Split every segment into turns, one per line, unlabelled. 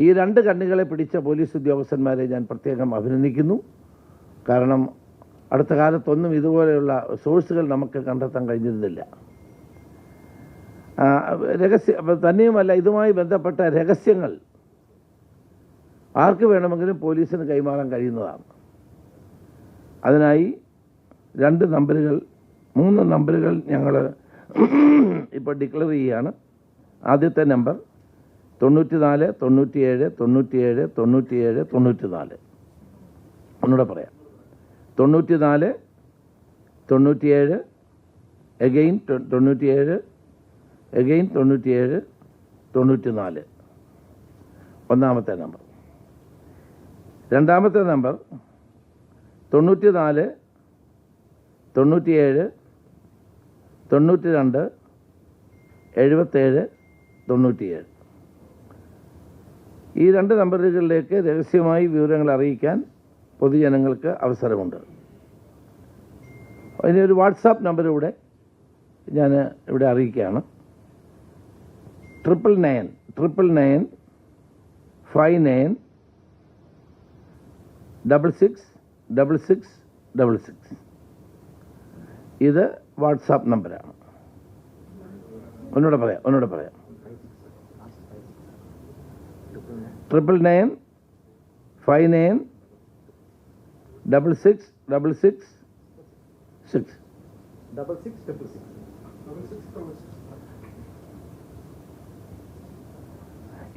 ഈ രണ്ട് കണ്ണികളെ പിടിച്ച പോലീസ് ഉദ്യോഗസ്ഥന്മാരെ ഞാൻ പ്രത്യേകം അഭിനന്ദിക്കുന്നു. കാരണം അടുത്ത കാലത്തൊന്നും ഇതുപോലെയുള്ള സോഴ്സുകൾ നമുക്ക് കണ്ടെത്താൻ കഴിഞ്ഞിരുന്നില്ല. തന്നെയുമല്ല, ഇതുമായി ബന്ധപ്പെട്ട രഹസ്യങ്ങൾ ആർക്ക് വേണമെങ്കിലും പോലീസിന് കൈമാറാൻ കഴിയുന്നതാണ്. അതിനായി 3 നമ്പറുകൾ ഞങ്ങൾ ഇപ്പോൾ ഡിക്ലെയർ ചെയ്യുകയാണ്. ആദ്യത്തെ നമ്പർ 94 97 97 97 94. ഒന്നുകൂടെ പറയാം. 94 97 അഗെയിൻ 97 അഗെയിൻ 97 94. ഒന്നാമത്തെ നമ്പർ. രണ്ടാമത്തെ നമ്പർ 94 97 92 77 97. ഈ 2 നമ്പറുകളിലേക്ക് രഹസ്യമായി വിവരങ്ങൾ അറിയിക്കാൻ പൊതുജനങ്ങൾക്ക് അവസരമുണ്ട്. അതിനൊരു വാട്സാപ്പ് നമ്പർ കൂടെ ഞാൻ ഇവിടെ അറിയിക്കുകയാണ്. 999 59 66 66 66. ഇത് വാട്സാപ്പ് നമ്പറാണ്. ഒന്നുകൂടെ പറയാം. 999 59 66 66 6.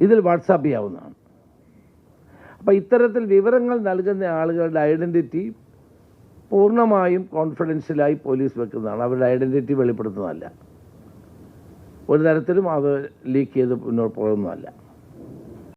ഇതിൽ വാട്സാപ്പ് ചെയ്യാവുന്നതാണ്. അപ്പോൾ ഇത്തരത്തിൽ വിവരങ്ങൾ നൽകുന്ന ആളുകളുടെ ഐഡൻറ്റിറ്റി പൂർണ്ണമായും കോൺഫിഡൻഷ്യലായി പോലീസ് വെക്കുന്നതാണ്. അവരുടെ ഐഡൻറ്റിറ്റി വെളിപ്പെടുത്തുന്നതല്ല. ഒരു തരത്തിലും അത് ലീക്ക് ചെയ്ത് മുന്നോട്ട് പോകുന്നതല്ല.